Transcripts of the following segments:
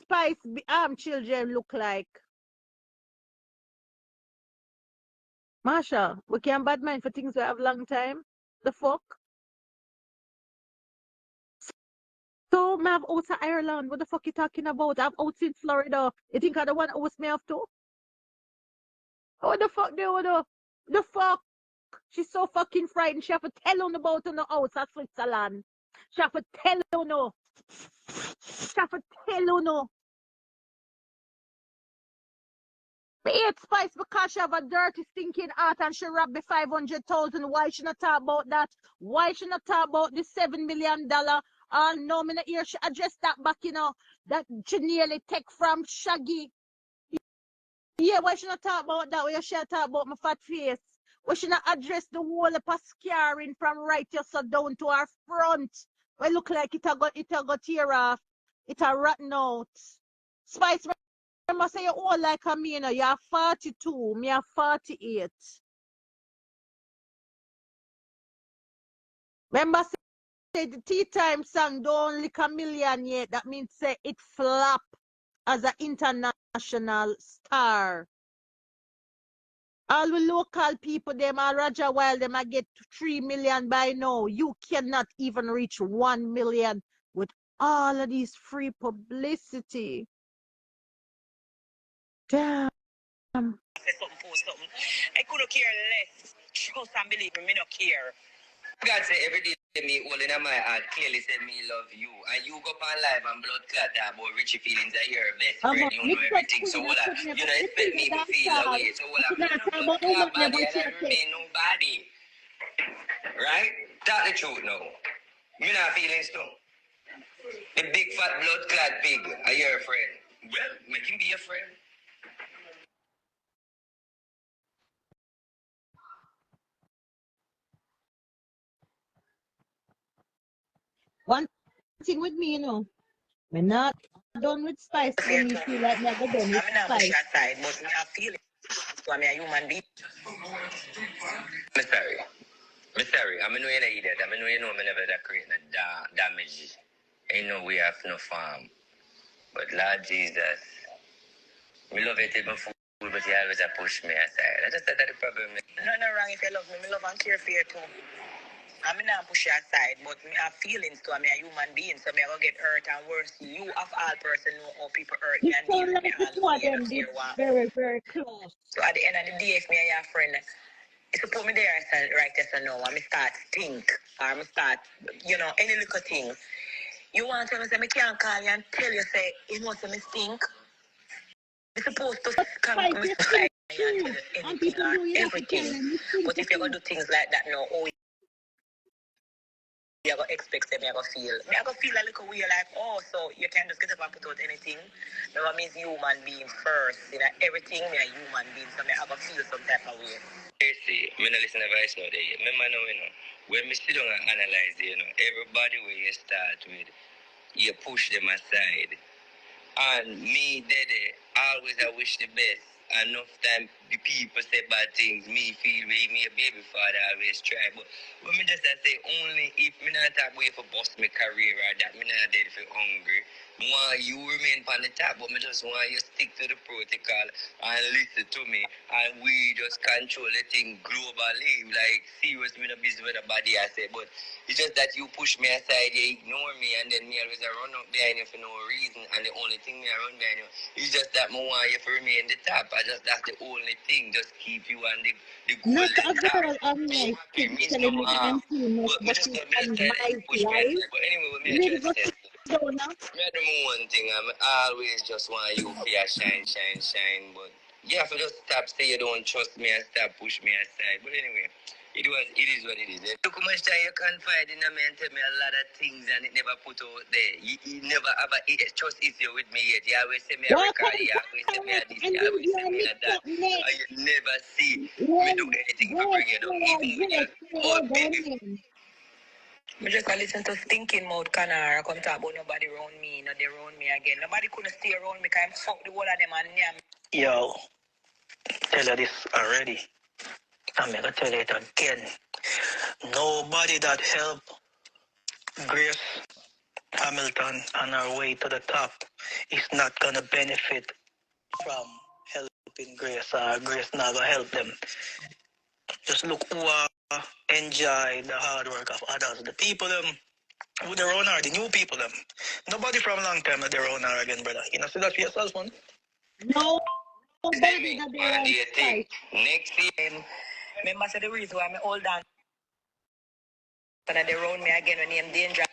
Spice children look like? Marsha, we can't bad mind for things we have long time. The fuck? So, me have out of Ireland. What the fuck you talking about? I'm out in Florida. You think I the one host me have to? What the fuck do you do? The fuck? She's so fucking frightened. She have to tell on about on the house of Switzerland. She have to tell on no. She have to tell on no. Me hate Spice because she have a dirty, stinking heart and she robbed the 500,000. Why she not talk about that? Why she not talk about the $7 million? No, me not hear she address that back, that she nearly take from Shaggy. Yeah, why she not talk about that? Why she not talk about my fat face? Why she not address the whole of her scarring from right here so down to her front? Why look like it a got tear off. It a rotten out. Spice, remember say you all like a me, you're 42, me are 48. Remember say the tea time song don't lick a million yet. That means say it flop as an international star. All the local people, them are Roger Wild, them I get 3 million by now. You cannot even reach 1 million with all of these free publicity. Damn. Say something, post something. I couldn't care less. Trust and believe me, me no care. God say every day me all in my heart clearly say me love you. And you go on live and blood clot about Richie feelings that you're your best friend. You know everything. So all you know expect me to feel that way. So all I'm blood clot body and I remain nobody. Right? That's the truth now. Me not feelings too. The big fat blood clot pig are your friend. Well, make him be your friend. One thing with me, we're not done with Spice when you feel like never done with I'm not Spice. push aside, but me I feel it. So I'm a human being. I'm sorry. I'm sorry. I know you're not idiot. I know you know me never that create no damage. Ain't no way have no farm. But Lord Jesus, me love you till my fool, but you always a push me aside. I just said that the problem. No wrong if you love me. Me love and care for you too. I'm not push you aside, but me have feelings too. I'm a human being, so me I go get hurt and worse. You of all person know how people hurt me and deal with me The two of them did very, very close. So at the end of the day, if me and your friend, if you put me there and right yes or no, and me start think, or me start, any little thing, you want to tell me, say, me can't call you and tell you, say, you know, say, me stink. You're supposed to come to me and tell you anything or everything. But if you're going to do things like that now, you're going to expect them, you're going to feel. I'm going to feel a little weird, like, so you can't just get up and put out anything. That means human being first. Everything, me a human being, so I'm going to feel some type of way. See, me no listen to voice note there. Remember now, when me sit down and analyze, everybody where you start with, you push them aside. And me, Dede, always I wish the best. Enough time the people say bad things, me feel way me a baby father always try. But when me just say only if me not talk way for bust my career or that me not dead for hungry. I want you remain on the top, but me just want you stick to the protocol and listen to me. And we just control the thing globally. Like serious me no business with the body I say. But it's just that you push me aside, you ignore me, and then me always run up behind you for no reason. And the only thing me I run behind you is just that I want you to remain the top. That's the only thing. Just keep you on the Not golden a top. girl of my telling me I'm too much, but it's on my life. But anyway, with me You need to address go it. sit down now. Me I do one thing. I always just want you to shine. But you have to just stop say you don't trust me and stop push me aside. But anyway. It is what it is. Look how much time you confide in me and tell me a lot of things and it never put out there. You never have a trust issue with me yet. You always say me a record, you always say me a this, you always say me a that. And you never see me do anything to bring you down. Even when you I just listen to stinking mouth canara come talk about nobody around me, not they around me again. Nobody couldn't stay around me because I fuck the whole of them and them. Yo, tell you this already. I'm going to tell you it again. Nobody that help Grace Hamilton on our way to the top is not gonna benefit from helping Grace. Grace not gonna help them. Just look who enjoy the hard work of others. The people them who their own are, the new people them. Nobody from long time that their own are again, brother. You know, see that for yourself, man? No. Nobody Man, that they do you think right. next year? Remember, say the reason why I'm hold on and they round me again when I'm danger.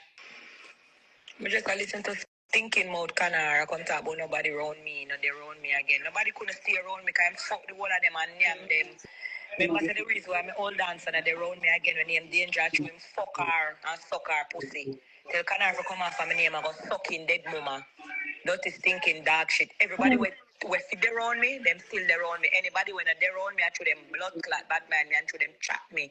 I just listen to thinking mode canara come talk about nobody round me, no they round me again. Nobody couldn't stay around me because I'm fuck the whole of them and name them. Remember, say the reason why I'm hold on and they round me again when I'm danger to him fuck her and suck her pussy. Tell canara come off of my name and go sucking dead mama. Dirty stinking dog shit. Everybody we sit there around me, them still there around me. Anybody when they around me, I show them blood clot bad man, me and show them chat me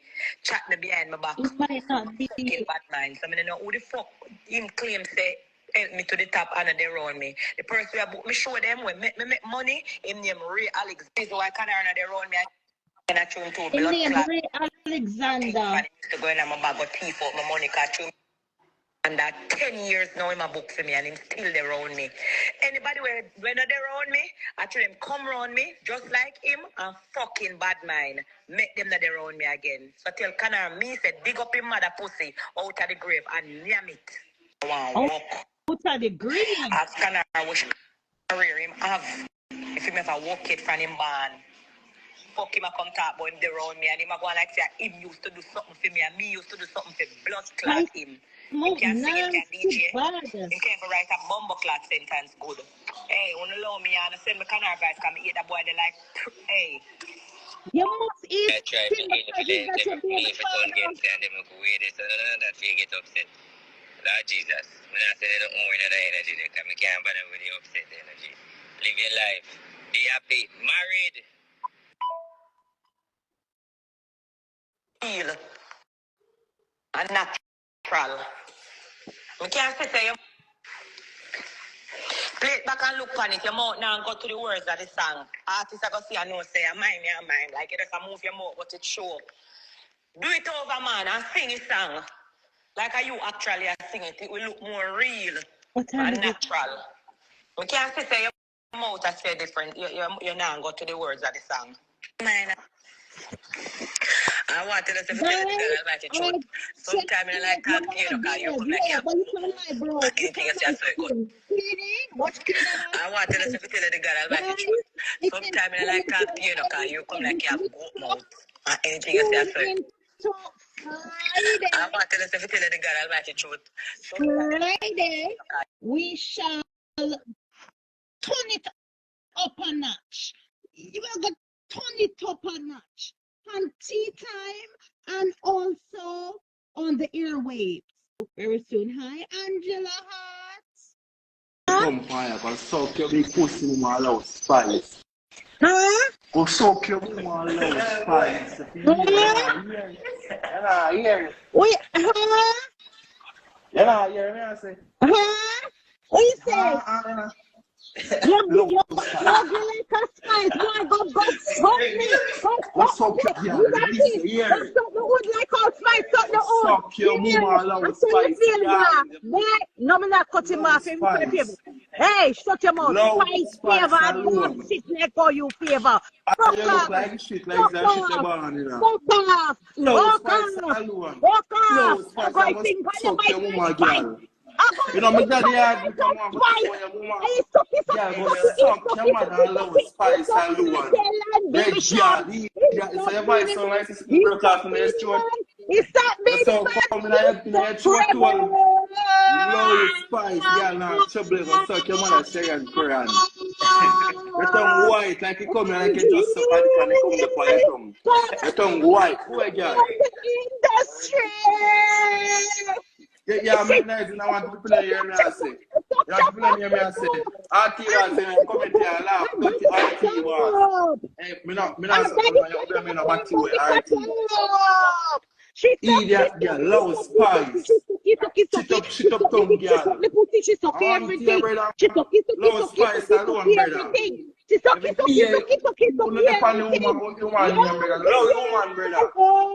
behind my back. It might not be. Fucking bad man. So I don't know who the fuck him claim say help me to the top and they around me. The person who book me show them when me make money, him name Ray Alex. This is why I can't earn they around me and I show him to blood clot. Ray Alexander. I used to go in and my bag of thief out my money because and that 10 years now in my book for me and him still there around me. Anybody when they're around me, I tell them come around me just like him and fucking bad mind. Make them that they around me again. So tell Connor me said dig up him mother pussy out of the grave and yam it. Wow, out of the grave. Ask Connor which career him have. If him ever walk it from him barn. Fuck him, I come talk about him there around me and him a go like say him used to do something for me and me used to do something for blood clot him. You can sing, you can DJ. You can't write a bumbo clot sentence good. Hey, wanna allow me and send me canal advice come eat that boy they like hey. You must eat. I try to eat it today, them leave it on against and them look weird so that you get upset. Lord Jesus. When I say they don't own that energy they come, I can't bother with the upset energy. Live your life. Be happy. Married. Feel and natural. We can't sit there. Play it back and look on it. Your mouth now and go to the words of the song. Artists are going to see and know say, mind me and mind. Like you just move your mouth, but it show. Do it over, man, and sing a song. Like you actually are singing it. It will look more real and natural. We can't sit there. Your mouth and say different. You now go to the words of the song. Mind. I want to tell you about the truth. Sometimes I like talk to you because you come like you. Anything you say so good. I want to tell you the God Almighty truth. Sometimes I like talk to you because you come like you have goat mouth. Anything you say so good. I want to tell you the God Almighty truth. Friday, we shall turn it up a notch. You are going to turn it up a notch. On tea time and also on the airwaves. Very soon. Hi, Angela Hart. Come fire, but suck your big pussy with my loud spice. Huh? Go suck your with my loud spice. Yeah. Wait, huh? Yeah, hear me, I say. Huh? What you say? You like a spice. Why go me? Go suck your wood like a spice. Suck the wood. Suck your mama loud spice. No, I'm not cutting off. Hey, shut your mouth. Spice favor. Don't sit like all you favor. You look like shit, like that shit you're born in. Fuck off. Low spice alone. Fuck Low off. spice, I must suck your mama, girl. You know, my daddy had me come on to show your woman. Yeah, but suck your mother low spice alone. Red jar, so your voice sound like it's broke off in the throat. It's that big so come in your throat to low spice, girl, now trouble is gonna suck your mother second Quran. Your tongue white, like you come here like you just suck and you come up on your tongue. Your tongue white, who girl? Industry! Yeah, I'm nice and I want to play here, me I say. You want to play here, me I say. RT was saying, come in here and laugh, dirty RT was. Hey, me not so me not back to you, RT. Idiot girl, low spice. Shit up tongue girl. She suck everything. She suck low spice alone, brother. Sucky, sucky, sucky, sucky, sucky, You sucky, depend on the woman, brother. Love the woman, brother.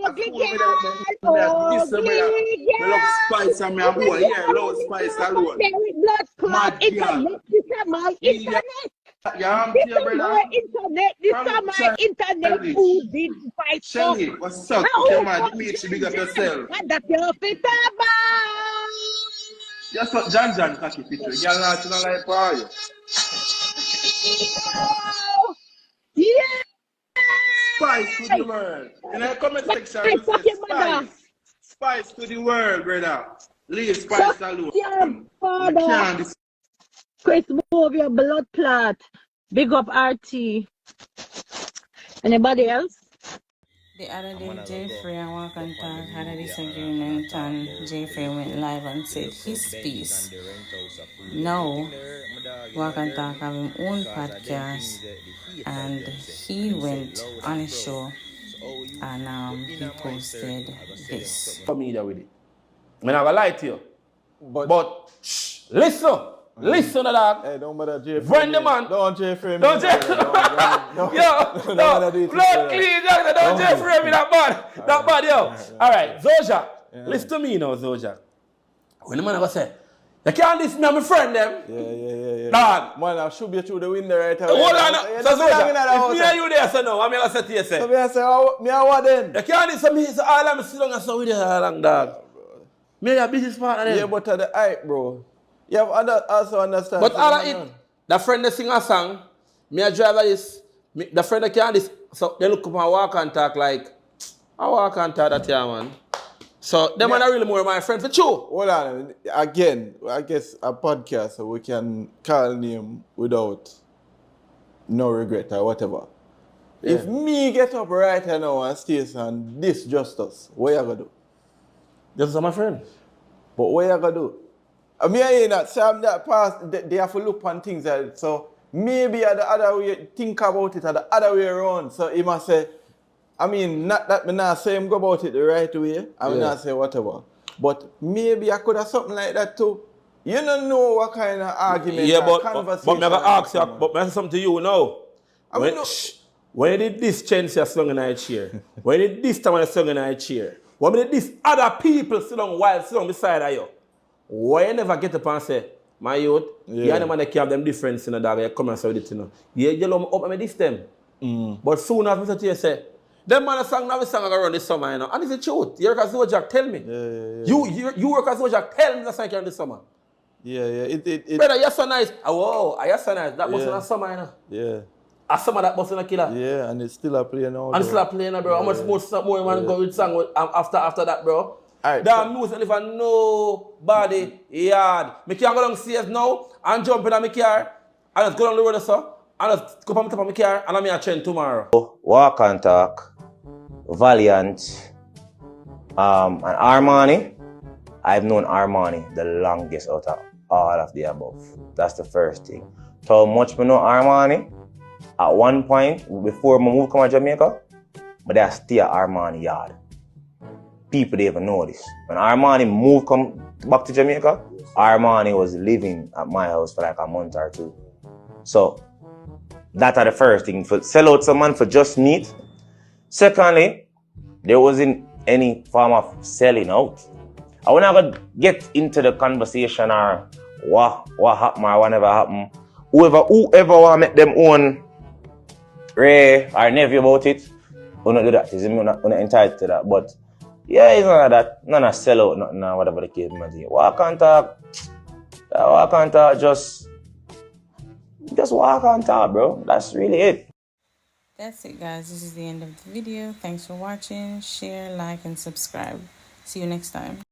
ugly girl, This, brother. ugly Me love spice and me a boy. Yeah, love spice alone. blood clot, Mad girl. internet, this is my Yeah, internet. this This is my internet, this is my internet. Who did fight up? Shelly, what's up? How Come on, you meet you big up yourself. and that you fit about. Just what John cocky picture. Girl, not to like for you. Yeah. Spice to the world. In the comment section, Hey, you fuck say your mother. Spice to the world, brother. Leave spice alone. Your You father. can't Chris, move your blood clot. Big up RT. Anybody else? The other day, Jaiifrais and Walk Talk had a disagreement, and Jaiifrais went live and said his piece. Now, Walk Talk have his own podcast, and he went on a show, and he posted this. Familiar with it. I'm not gonna lie to you. But shh, listen. Listen to that. Hey, don't bother Jaiifrais. Friend the man. Don't Jaiifrais me. Don't Jaiifrais. Yo, no. Blood clean, Jackson. Don't Jaiifrais me that bad. That bad, yo. All right, Zojak. Listen to me now, Zojak. When the man ever say, you can't listen to my friend, them. Yeah. Dog. Man, I should be through the window right away. Hold on. So Zojak, if me and you there, so now, I'm going to say to you, say. So I say, me and what then? You can't listen to me, so all I'm sitting and so with you all along, dog. Me and your business partner, them. Yeah, but at the hype, bro. You have also understand. But all of it, the friend that sing a song, me a driver this, the friend that can this, so they look up and walk and talk like, I walk and talk that here, man. So them are really more my friend for true. Hold on. Again, I guess a podcast so we can call name without no regret or whatever. Yeah. If me get up right now and stay and this justice, what you gonna do? This is my friend. But what you gonna do? I mean, I that Sam that past they have to look on things like that. So maybe the other way think about it the other way around. So he must say, I mean, not that me not say him go about it the right way. I mean not say whatever. But maybe I could have something like that too. You don't know what kind of argument or conversation. But I'm gonna ask you, but I something to you now. When did this change your song in our chair? When did this time when you song in our chair? When did this other people sit down while sit down beside of you? Why you never get up and say, my youth, you are the man that can have them difference in the dog, you come and say it, you know. You love me up and this them. But soon as I say, them man song now we song around this summer, you know. And it's the truth. You work as Zojak, tell me. You work as Zojak, tell me the song around this summer. Brother, you're so nice. Oh, wow, you're so nice. That wasn't a summer, you know. Yeah. A summer that wasn't a killer. Yeah, and it's still a play now. And it's still a play now, bro. How much more man go with song after that, bro? Right, that music if I nobody yard. Me can't go down CS now and jump in my car and just go down the road so and just go on top of my car and I'm here train tomorrow. Walk and Talk, Valiant, and Armani. I've known Armani the longest out of all of the above. That's the first thing. So much me know Armani. At one point, before my move come to Jamaica, but I stay at Armani yard. People didn't even know this. When Armani come back to Jamaica, Armani was living at my house for like a month or two. So, that's the first thing. For sell out someone for just meat. Secondly, there wasn't any form of selling out. I want to get into the conversation or what happened or whatever happened. Whoever want to make them own Ray or nephew about it, will not do that. He's not entitled to that. But yeah, it's none of that. None of sell out, nothing, whatever the case may be. Walk and talk, just walk and talk, bro. That's really it. That's it, guys. This is the end of the video. Thanks for watching. Share, like, and subscribe. See you next time.